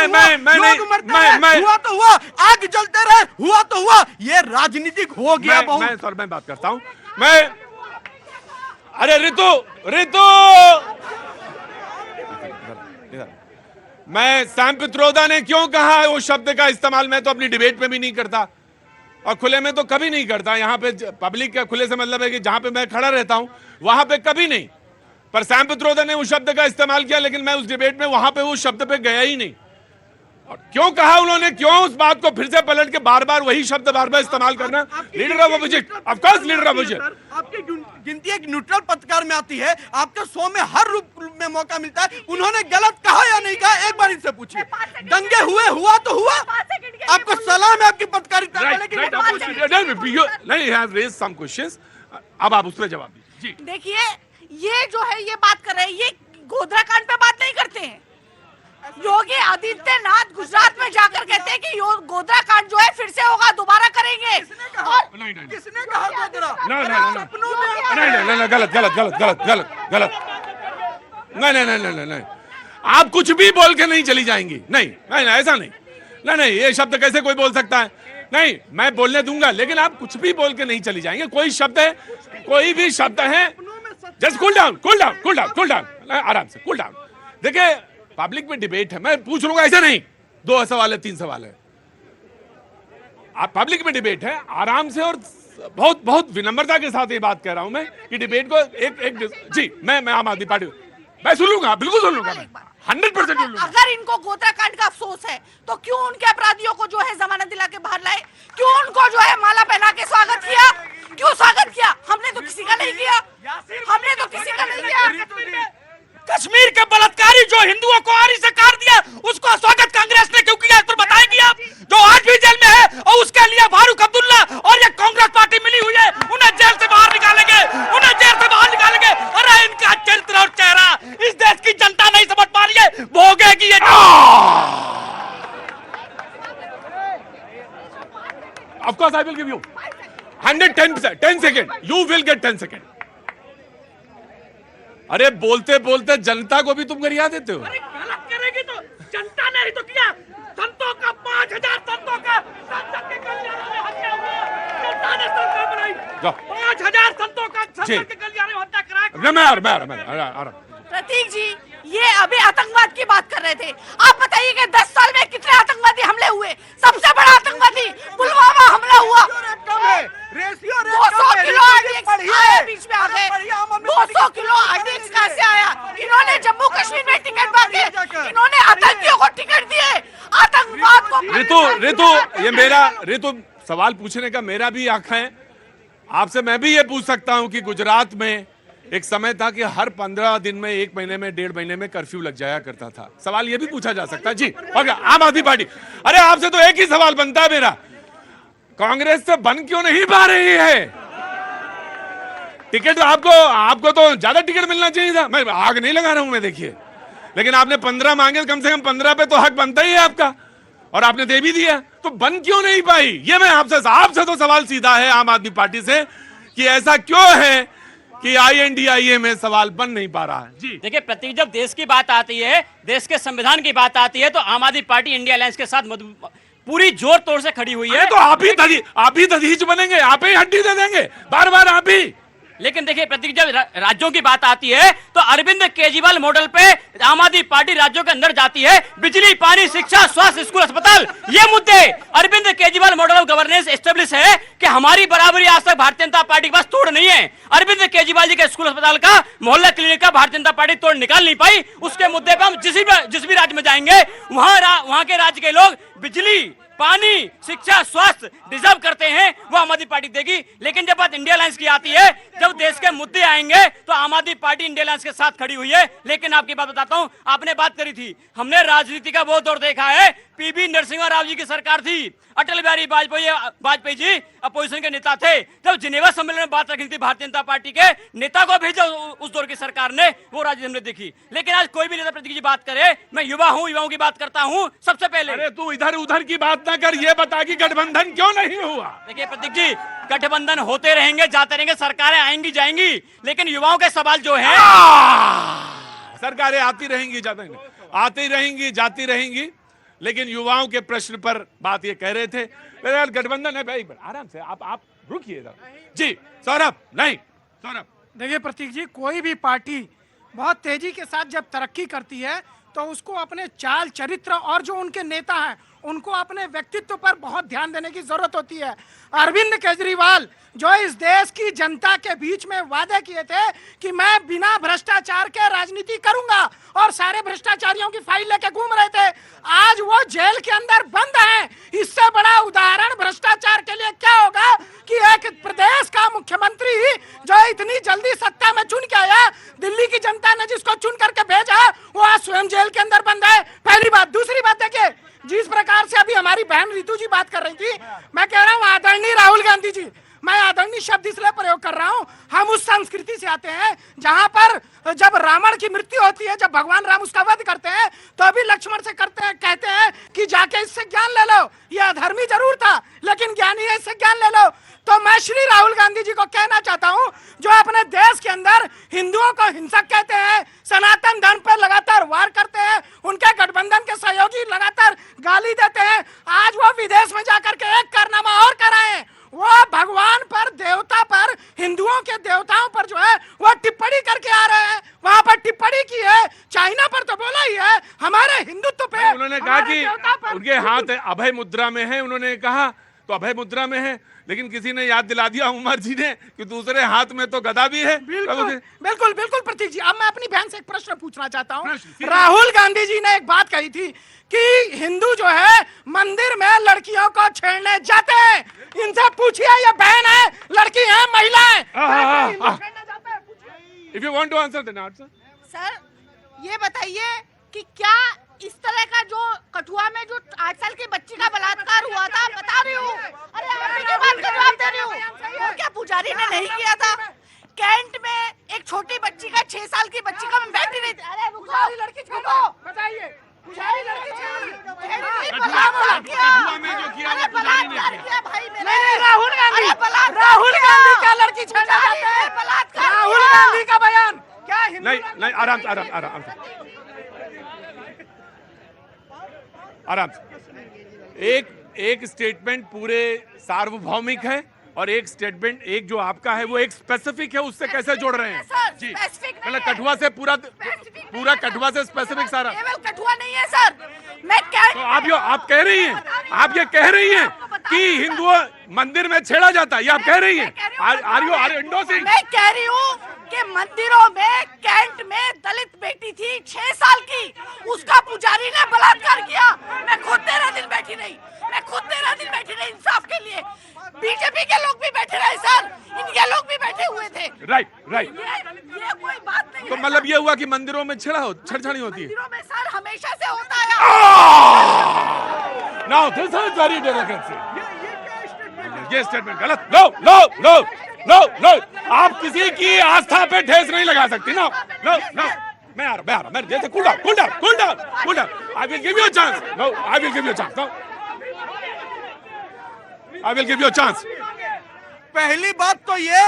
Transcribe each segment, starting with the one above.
लोग मरते रहे, हुआ तो हुआ, आग जलते रहे, हुआ तो हुआ, ये राजनीतिक हो गया बहुत। मैं बात करता हूं, अरे रितु मैं सैम पित्रोदा ने क्यों कहा वो शब्द का इस्तेमाल, मैं तो अपनी डिबेट में भी नहीं करता और खुले में तो कभी नहीं करता। यहाँ पे पब्लिक का खुले से मतलब है कि जहां पे मैं खड़ा रहता हूं वहां पे कभी नहीं, पर सैम पित्रोदा ने उस शब्द का इस्तेमाल किया, लेकिन मैं उस डिबेट में वहां पे उस शब्द पे गया ही नहीं। और क्यों कहा उन्होंने, क्यों उस बात को फिर से पलट के बार बार वही शब्द बार बार इस्तेमाल करना? Leader of opposition, of course leader of opposition. आपकी गिनती एक न्यूट्रल पत्रकार में आती है, आपके शो में हर रूप में मौका मिलता है। उन्होंने गलत कहा या नहीं कहा, एक बार इनसे पूछिए। दंगे हुए, हुआ तो हुआ, आपको सलाम है आपकी पत्रकारिता। अब आप उस पर जवाब दीजिए। देखिए, ये जो है ये बात कर रहे हैं, ये गोधरा कांड पे बात नहीं करते हैं। योगी आदित्यनाथ गुजरात में जाकर कहते हैं कि गोधरा कांड जो है फिर से होगा, दोबारा करेंगे। किसने कहा गोधरा? नहीं, गलत। नहीं, आप कुछ भी बोल के नहीं चली जाएंगी। नहीं, ऐसा नहीं, ये शब्द कैसे कोई बोल सकता है? नहीं, मैं बोलने दूंगा, लेकिन आप कुछ भी बोल के नहीं चली जाएंगे। कोई शब्द है, कोई भी शब्द है, जस्ट कूल डाउन, आराम से कूल डाउन। देखिए, पब्लिक में डिबेट है, मैं पूछ लूंगा, ऐसा नहीं 2 सवाल है 3 सवाल है। आप पब्लिक में डिबेट है, आराम से और बहुत विनम्रता के साथ ये बात कह रहा हूं मैं कि डिबेट को एक जी मैं आम आदमी पार्टी मैं सुन लूंगा, बिल्कुल सुन लूंगा, 100% सुन लूंगा। अगर इनको गोधरा कांड का अफसोस है तो क्यों उनके अपराधियों को जो है जमानत दिला के बाहर लाए? क्यों उनको जो है माला पहना के स्वागत किया? क्यों स्वागत किया? हमने तो किसी का नहीं किया। कश्मीर के बलात्कारी जो हिंदुओं को आरी से काट दिया, उसको स्वागत कांग्रेस ने क्यों किया? तो बताएंगे आप, जो आज भी जेल में है, और उसके लिए फारूक अब्दुल्ला और ये कांग्रेस पार्टी मिली हुई है, उन्हें जेल से बाहर निकालेंगे। अरे इनका चरित्र और चेहरा इस देश की जनता नहीं समझ पा रही है, भोगेगी ये। Of course I will give you 110%, 10 second, you will get 10 second. अरे बोलते बोलते जनता को भी तुम गरिया देते हो। अरे गलत करेगी तो जनता ने ही तो किया। संतों का 5000 संतों का संसद के कल्याण में हत्या हुआ, जनता ने सरकार बनाई। 5000 संतों का संसद के कल्याण में हत्या कराया। प्रतीक जी, ये अभी आतंकवाद की बात कर रहे थे। आप बताइए कि 10 साल में कितने आतंकवादी हमले हुए? सबसे बड़ा आतंकवादी पुलवामा हमला हुआ। 200 किलो आर्डिक्स बीच में आ गए। 200 किलो आर्डिक्स कैसे आया? इन्होंने जम्मू कश्मीर में टिकट बांटे, इन्होंने आतंकियों को टिकट दिए, आतंकवाद को। रितु सवाल पूछने का मेरा भी हक है। आपसे मैं भी ये पूछ सकता हूं कि गुजरात में एक समय था कि हर 15 दिन में, 1 महीने में, 1.5 महीने में कर्फ्यू लग जाया करता था। सवाल ये भी पूछा जा सकता है। जी ओके, आम आदमी पार्टी, अरे आपसे तो एक ही सवाल बनता है मेरा, कांग्रेस से बन क्यों नहीं पा रही है टिकट? आपको तो ज्यादा टिकट मिलना चाहिए था। मैं आग नहीं लगा रहा हूं मैं, देखिए, लेकिन आपने 15 मांगे, कम से कम 15 पे तो हक बनता ही है आपका, और आपने दे भी दिया, तो बन क्यों नहीं पाई? ये मैं आपसे तो सवाल सीधा है आम आदमी पार्टी से कि ऐसा क्यों है कि INDIA में सवाल बन नहीं पा रहा है? जी देखिए प्रतीक, जब देश की बात आती है, देश के संविधान की बात आती है, तो आम आदमी पार्टी इंडिया अलायंस के साथ पूरी जोर तोड़ से खड़ी हुई है। तो आप ही दधीच बनेंगे, आप ही हड्डी दे देंगे बार बार आप ही। लेकिन देखिए प्रतीक, जब राज्यों की बात आती है तो अरविंद केजरीवाल मॉडल पे आम आदमी पार्टी राज्यों के अंदर जाती है। बिजली, पानी, शिक्षा, स्वास्थ्य, स्कूल, अस्पताल, ये मुद्दे Arvind Kejriwal model of governance establish है कि हमारी बराबरी आज तक भारतीय जनता पार्टी के पास तोड़ नहीं है। अरविंद केजरीवाल जी के स्कूल, अस्पताल का, मोहल्ला क्लिनिक का भारतीय जनता पार्टी तोड़ निकाल नहीं पाई। उसके मुद्दे पर हम जिस भी राज्य में जाएंगे वहां के राज्य के लोग बिजली, पानी, शिक्षा, स्वास्थ्य डिजर्व करते हैं, वो आम आदमी पार्टी देगी। लेकिन जब बात इंडिया अलायंस की आती है, जब देश के मुद्दे आएंगे तो आम आदमी पार्टी इंडिया अलायंस के साथ खड़ी हुई है। लेकिन आपकी बात बताता हूं, आपने बात करी थी, हमने राजनीति का बहुत दौर देखा है। PV नरसिम्हा राव जी की सरकार थी, अटल बिहारी वाजपेयी जी अपोजिशन के नेता थे। जब जिनेवा सम्मेलन में बात रखी थी भारतीय जनता पार्टी के नेता को भेजा उस दौर की सरकार ने, वो राजनीति हमने देखी। लेकिन आज कोई भी नेता प्रतीक जी बात करे, मैं युवा हूं, युवाओं की बात करता हूं सबसे पहले। अरे तू इधर उधर की बात ना कर, ये बता कि गठबंधन क्यों नहीं हुआ? देखिए प्रतीक जी, गठबंधन होते रहेंगे, जाते रहेंगे, सरकारें आएंगी जाएंगी, लेकिन युवाओं के सवाल जो है, सरकारें आती रहेंगी जाती रहेंगी, लेकिन युवाओं के प्रश्न पर बात ये कह रहे थे। यार गठबंधन है भाई, आराम से आप रुकिएगा जी। सौरभ नहीं, सौरभ देखिए प्रतीक जी, कोई भी पार्टी बहुत तेजी के साथ जब तरक्की करती है तो उसको अपने चाल चरित्र और जो उनके नेता हैं उनको अपने व्यक्तित्व पर बहुत ध्यान देने की जरूरत होती है। अरविंद केजरीवाल जो इस देश की जनता के बीच में वादे किए थे कि मैं बिना भ्रष्टाचार के राजनीति करूंगा और सारे भ्रष्टाचारियों की फाइल लेके घूम रहे थे, आज वो जेल के अंदर बंद हैं। इससे बड़ा उदाहरण भ्रष्टाचार के लिए क्या होगा कि एक प्रदेश का मुख्यमंत्री जो इतनी जल्दी सत्ता में चुन के आया, दिल्ली की जनता ने जिसको चुन करके भेजा, वो आज स्वयं जेल के अंदर बंद है। पहली बात। दूसरी बात देखिए, जिस प्रकार से अभी हमारी बहन रितु जी बात कर रही थी, मैं कह रहा हूँ आदरणीय राहुल गांधी जी, मैं आदरणीय शब्द इसलिए प्रयोग कर रहा हूँ, हम उस संस्कृति से आते हैं जहां पर जब रावण की मृत्यु होती है, जब भगवान राम उसका वध करते हैं तो अभी लक्ष्मण से करते हैं, कहते हैं कि जाके इससे ज्ञान ले लो, ये अधर्मी जरूर था लेकिन ज्ञानी है, इससे ज्ञान ले लो। तो मैं श्री राहुल गांधी जी को कहना चाहता हूं, जो अपने देश के अंदर हिंदुओं को हिंसक कहते हैं, सनातन धर्म पर लगातार वार करते हैं, उनके गठबंधन के सहयोगी लगातार गाली देते हैं, आज वो विदेश में जाकर के एक कारनामा और कराए, वो भगवान पर, देवता पर, हिंदुओं के देवताओं पर जो है वो टिप्पणी करके आ रहे हैं। वहां पर टिप्पणी की है, चाइना पर तो बोला ही है, हमारे हिंदुत्व पे उन्होंने कहा कि उनके हाथ अभय मुद्रा में है, उन्होंने कहा तो अभय मुद्रा में है, लेकिन किसी ने याद दिला दिया उमर जी ने कि दूसरे हाथ में तो गदा भी है। बिल्कुल बिल्कुल प्रतीक जी, अब मैं अपनी बहन से एक प्रश्न पूछना चाहता हूँ। राहुल गांधी जी ने एक बात कही थी कि हिंदू जो है मंदिर में लड़कियों को छेड़ने जाते हैं। इनसे पूछिए, ये बहन है, लड़की है, महिला है। If you want to answer, then answer. Sir ये बताइए कि क्या इस तरह का जो कठुआ में जो 8 साल की बच्ची का बलात्कार हुआ था, बता रही हूँ, अरे आप की बात का जवाब दे रही हूँ, वो क्या पुजारी ने नहीं किया था? कैंट में एक छोटी बच्ची का 6 साल की बच्ची का मैं बैठ नहीं थी, अरे पुजारी लड़की छोड़ो, बताइए पुजारी लड़की बलात्कार किया भाई मेरे। नहीं, राहुल गांधी का लड़की छेड़ा जाता है, राहुल गांधी का बयान क्या? नहीं, आराम से। एक स्टेटमेंट पूरे सार्वभौमिक है और एक स्टेटमेंट, एक जो आपका है वो एक स्पेसिफिक है, उससे कैसे जोड़ रहे हैं जी? मतलब कठुआ से पूरा कठुआ से स्पेसिफिक सारा, केवल कठुआ नहीं है सर। मैं तो आप कह रही हैं, आप ये कह रही हैं कि हिंदुओं मंदिर में छेड़ा जाता है, ये आप कह रही हैं? मैं कह रही हूँ कि मंदिरों में, कैंट में दलित बेटी थी 6 साल की, उसका पुजारी ने बलात्कार किया। मैं खुद 13 दिन बैठी रही, इंसाफ के लिए। बीजेपी के लोग भी बैठे रहे सर, इनके लोग भी बैठे हुए थे। राइट। ये कोई बात नहीं तो है। मतलब ये हुआ कि मंदिरों में छेड़छाड़ी होती है? मंदिरों में सर हमेशा से होता है। Now this is very delicate. ये स्टेटमेंट गलत। नो, आप किसी की आस्था पे ठेस नहीं लगा सकती। नो, मैं आ रहा, मैं जैसे cool down. I will give you a chance. No, I will give you a chance. No, I will give you a chance. पहली बात तो ये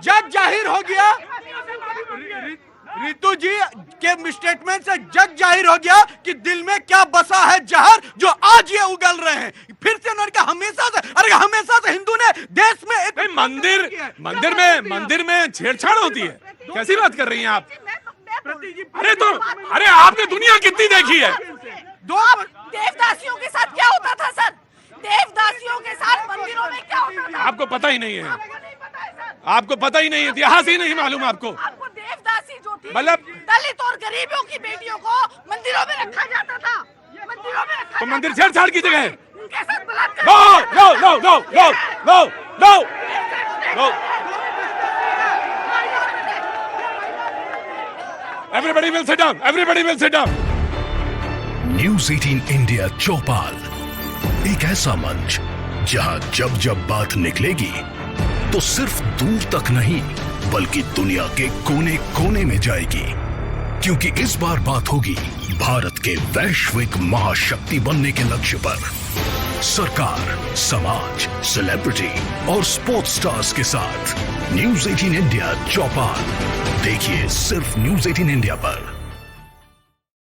जग जाहिर हो गया, रितु जी के स्टेटमेंट से जग जाहिर हो गया कि दिल में क्या बसा है जहर, जो आज ये उगल रहे हैं। फिर से उन्होंने कहा हमेशा से हिंदू ने देश में एक मंदिर में छेड़छाड़ होती है, कैसी बात कर रही हैं आप? अरे आपने दुनिया कितनी देखी है? देवदासियों के साथ क्या होता था सर? देवदासियों के साथ मंदिरों में क्या होता था? आपको पता ही नहीं है, आपको पता ही नहीं है, इतिहास ही नहीं मालूम आपको। देवदासी जो थी, मतलब दलित और गरीबों की बेटियों को मंदिरों में रखा जाता था। तो मंदिर छेड़छाड़ की जगह है? उनके साथ बलात्कार। No. Everybody will sit down. News 18 India Chaupal, एक ऐसा मंच जहां जब बात निकलेगी तो सिर्फ दूर तक नहीं बल्कि दुनिया के कोने कोने में जाएगी, क्योंकि इस बार बात होगी भारत के वैश्विक महाशक्ति बनने के लक्ष्य पर। सरकार, समाज, सेलिब्रिटी और स्पोर्ट्स स्टार्स के साथ न्यूज़ 18 इंडिया चौपाल देखिए सिर्फ न्यूज़ 18 इंडिया पर।